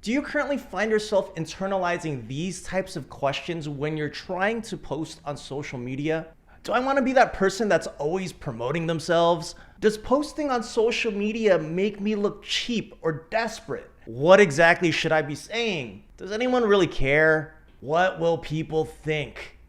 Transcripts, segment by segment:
Do you currently find yourself internalizing these types of questions when you're trying to post on social media? Do I want to be that person that's always promoting themselves? Does posting on social media make me look cheap or desperate? What exactly should I be saying? Does anyone really care? What will people think?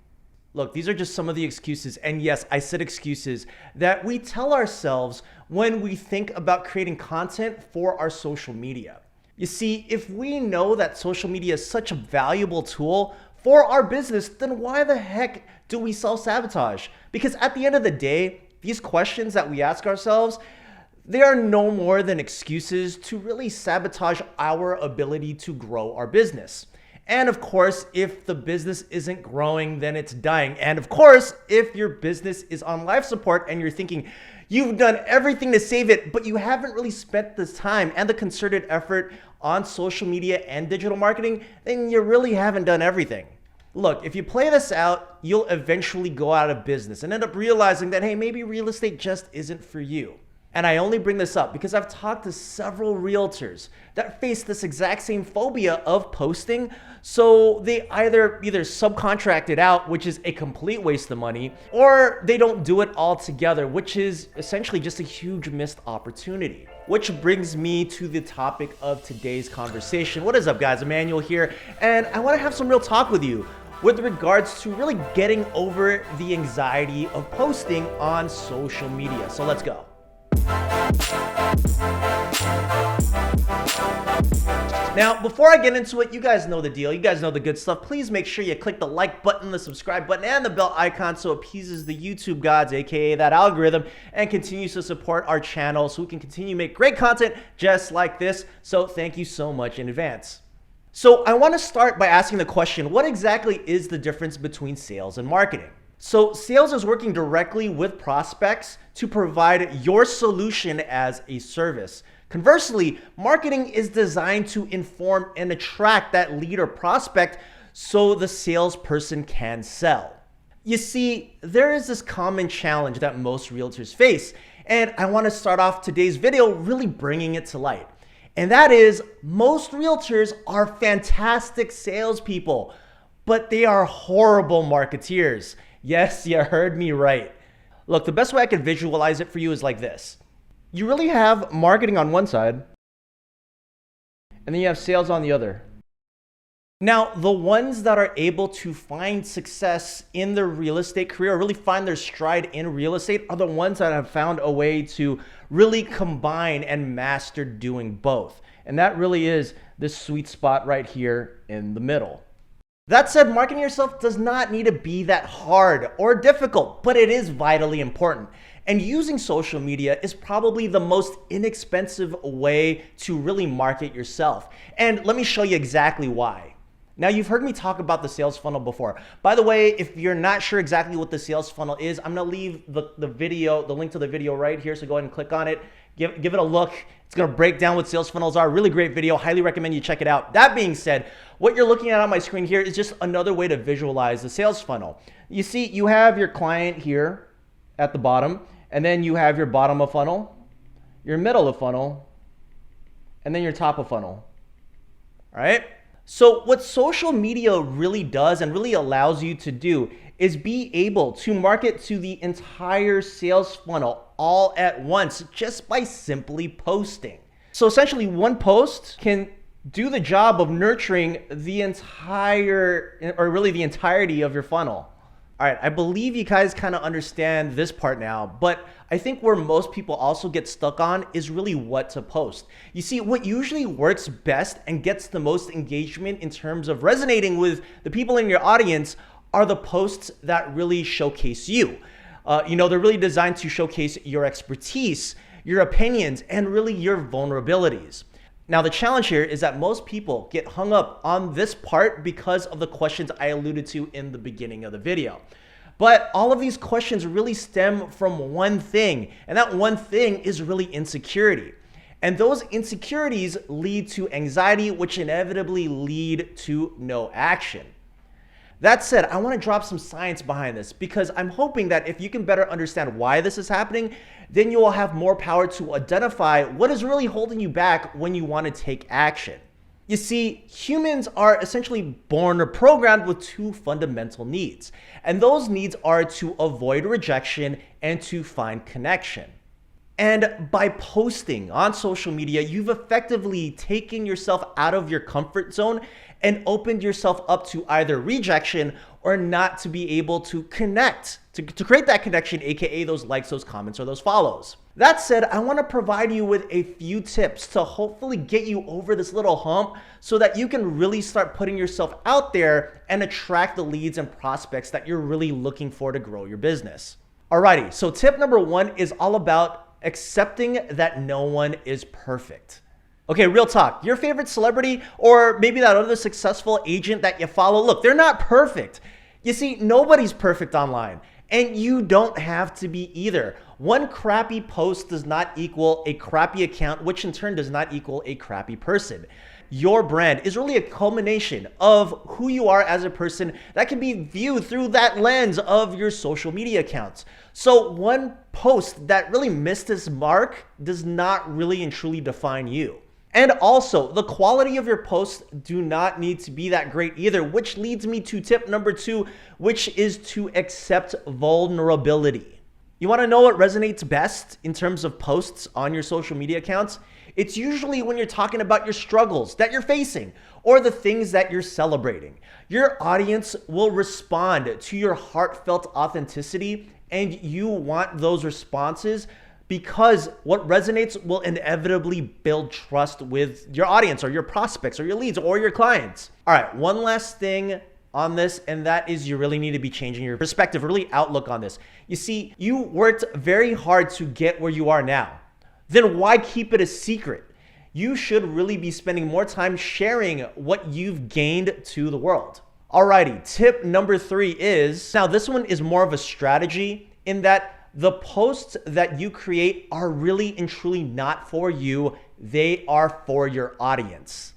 Look, these are just some of the excuses, and yes, I said excuses, that we tell ourselves when we think about creating content for our social media. You see, if we know that social media is such a valuable tool for our business, then why the heck do we self-sabotage? Because at the end of the day, these questions that we ask ourselves, they are no more than excuses to really sabotage our ability to grow our business. And of course, if the business isn't growing, then it's dying. And of course, if your business is on life support and you're thinking you've done everything to save it, but you haven't really spent the time and the concerted effort on social media and digital marketing, then you really haven't done everything. Look, if you play this out, you'll eventually go out of business and end up realizing that, hey, maybe real estate just isn't for you. And I only bring this up because I've talked to several realtors that face this exact same phobia of posting. So they either subcontract it out, which is a complete waste of money, or they don't do it altogether, which is essentially just a huge missed opportunity. Which brings me to the topic of today's conversation. What is up, guys? Emmanuel here, and I want to have some real talk with you with regards to really getting over the anxiety of posting on social media. So let's go. Now, before I get into it, you guys know the deal. You guys know the good stuff. Please make sure you click the like button, the subscribe button, and the bell icon so it appeases the YouTube gods, aka that algorithm, and continues to support our channel so we can continue to make great content just like this. So thank you so much in advance. So I want to start by asking the question, what exactly is the difference between sales and marketing? So sales is working directly with prospects to provide your solution as a service. Conversely, marketing is designed to inform and attract that lead or prospect so the salesperson can sell. You see, there is this common challenge that most realtors face, and I want to start off today's video really bringing it to light. And that is, most realtors are fantastic salespeople, but they are horrible marketeers. Yes, you heard me right. Look, the best way I could visualize it for you is like this. You really have marketing on one side, and then you have sales on the other. Now, the ones that are able to find success in their real estate career, or really find their stride in real estate, are the ones that have found a way to really combine and master doing both. And that really is this sweet spot right here in the middle. That said, marketing yourself does not need to be that hard or difficult, but it is vitally important. And using social media is probably the most inexpensive way to really market yourself. And let me show you exactly why. Now, you've heard me talk about the sales funnel before. By the way, if you're not sure exactly what the sales funnel is, I'm gonna leave the link to the video right here, so go ahead and click on it. Give it a look. It's gonna break down what sales funnels are. Really great video. Highly recommend you check it out. That being said, what you're looking at on my screen here is just another way to visualize the sales funnel. You see, you have your client here at the bottom, and then you have your bottom of funnel, your middle of funnel, and then your top of funnel. All right? So what social media really does and really allows you to do is be able to market to the entire sales funnel all at once just by simply posting. So essentially, one post can do the job of nurturing the entire, or really the entirety of your funnel. All right, I believe you guys kind of understand this part now, but I think where most people also get stuck on is really what to post. You see, what usually works best and gets the most engagement in terms of resonating with the people in your audience are the posts that really showcase you. They're really designed to showcase your expertise, your opinions, and really your vulnerabilities. Now, the challenge here is that most people get hung up on this part because of the questions I alluded to in the beginning of the video. But all of these questions really stem from one thing, and that one thing is really insecurity. And those insecurities lead to anxiety, which inevitably lead to no action. That said, I want to drop some science behind this because I'm hoping that if you can better understand why this is happening, then you will have more power to identify what is really holding you back when you want to take action. You see, humans are essentially born or programmed with two fundamental needs, and those needs are to avoid rejection and to find connection. And by posting on social media, you've effectively taken yourself out of your comfort zone and opened yourself up to either rejection or not to be able to connect, to create that connection, aka those likes, those comments, or those follows. That said, I want to provide you with a few tips to hopefully get you over this little hump so that you can really start putting yourself out there and attract the leads and prospects that you're really looking for to grow your business. Alrighty, so tip number one is all about accepting that no one is perfect. Okay, real talk. Your favorite celebrity or maybe that other successful agent that you follow, look, they're not perfect. You see, nobody's perfect online, and you don't have to be either. One crappy post does not equal a crappy account, which in turn does not equal a crappy person. Your brand is really a culmination of who you are as a person that can be viewed through that lens of your social media accounts. So one post that really missed its mark does not really and truly define you. And also, the quality of your posts do not need to be that great either, which leads me to tip number two, which is to accept vulnerability. You want to know what resonates best in terms of posts on your social media accounts? It's usually when you're talking about your struggles that you're facing or the things that you're celebrating. Your audience will respond to your heartfelt authenticity, and you want those responses because what resonates will inevitably build trust with your audience or your prospects or your leads or your clients. All right, one last thing on this, and that is you really need to be changing your perspective, really outlook on this. You see, you worked very hard to get where you are now. Then why keep it a secret? You should really be spending more time sharing what you've gained to the world. Alrighty, tip number three is, now this one is more of a strategy in that the posts that you create are really and truly not for you, they are for your audience.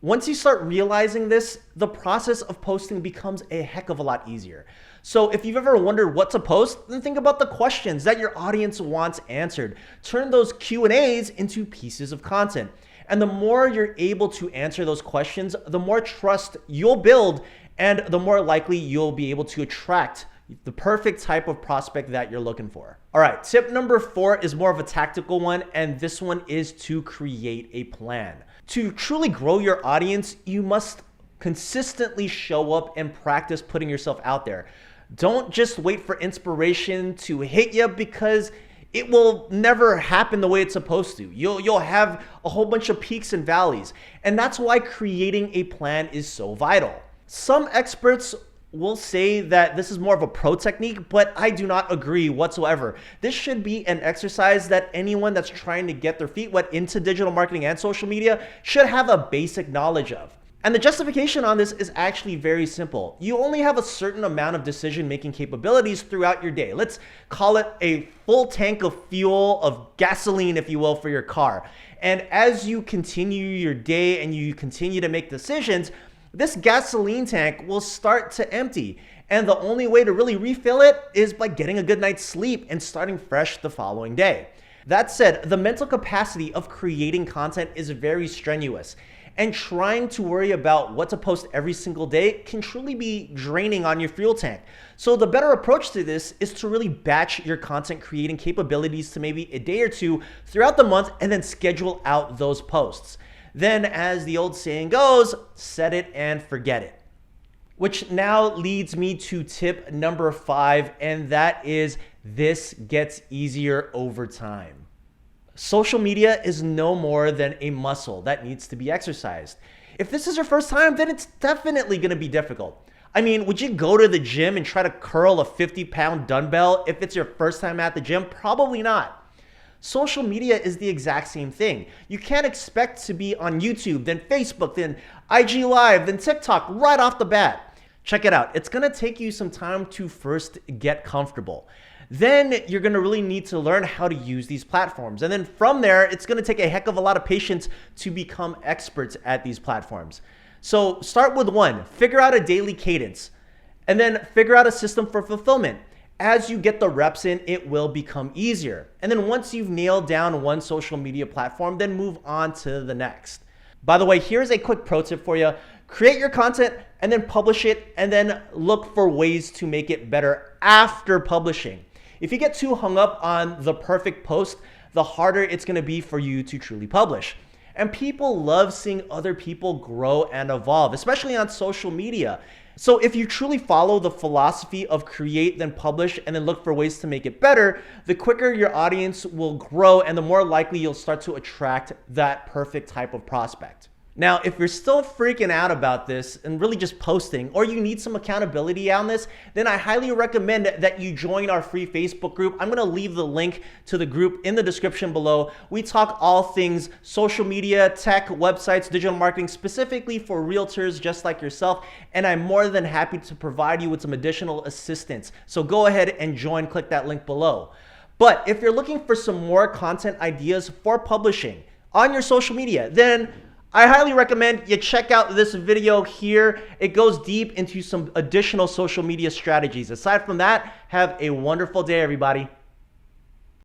Once you start realizing this, the process of posting becomes a heck of a lot easier. So if you've ever wondered what to post, then think about the questions that your audience wants answered. Turn those Q&As into pieces of content. And the more you're able to answer those questions, the more trust you'll build and the more likely you'll be able to attract the perfect type of prospect that you're looking for. All right, tip number four is more of a tactical one, and this one is to create a plan. To truly grow your audience, you must consistently show up and practice putting yourself out there. Don't just wait for inspiration to hit you because it will never happen the way it's supposed to. You'll have a whole bunch of peaks and valleys, and that's why creating a plan is so vital. Some experts will say that this is more of a pro technique, but I do not agree whatsoever. This should be an exercise that anyone that's trying to get their feet wet into digital marketing and social media should have a basic knowledge of. And the justification on this is actually very simple. You only have a certain amount of decision-making capabilities throughout your day. Let's call it a full tank of fuel, of gasoline, if you will, for your car. And as you continue your day and you continue to make decisions, this gasoline tank will start to empty. And the only way to really refill it is by getting a good night's sleep and starting fresh the following day. That said, the mental capacity of creating content is very strenuous. And trying to worry about what to post every single day can truly be draining on your fuel tank. So the better approach to this is to really batch your content creating capabilities to maybe a day or two throughout the month and then schedule out those posts. Then, as the old saying goes, set it and forget it. Which now leads me to tip number 5, and that is this gets easier over time. Social media is no more than a muscle that needs to be exercised. If this is your first time, then it's definitely going to be difficult. I mean, would you go to the gym and try to curl a 50-pound dumbbell if it's your first time at the gym? Probably not. Social media is the exact same thing. You can't expect to be on YouTube, then Facebook, then IG Live, then TikTok right off the bat. Check it out. It's going to take you some time to first get comfortable. Then you're going to really need to learn how to use these platforms. And then from there, it's going to take a heck of a lot of patience to become experts at these platforms. So start with one, figure out a daily cadence, and then figure out a system for fulfillment. As you get the reps in, it will become easier. And then once you've nailed down one social media platform, then move on to the next. By the way, here's a quick pro tip for you. Create your content and then publish it, and then look for ways to make it better after publishing. If you get too hung up on the perfect post, the harder it's gonna be for you to truly publish. And people love seeing other people grow and evolve, especially on social media. So if you truly follow the philosophy of create, then publish, and then look for ways to make it better, the quicker your audience will grow and the more likely you'll start to attract that perfect type of prospect. Now, if you're still freaking out about this and really just posting, or you need some accountability on this, then I highly recommend that you join our free Facebook group. I'm gonna leave the link to the group in the description below. We talk all things social media, tech, websites, digital marketing, specifically for realtors just like yourself, and I'm more than happy to provide you with some additional assistance. So go ahead and join, click that link below. But if you're looking for some more content ideas for publishing on your social media, then I highly recommend you check out this video here. It goes deep into some additional social media strategies. Aside from that, have a wonderful day, everybody.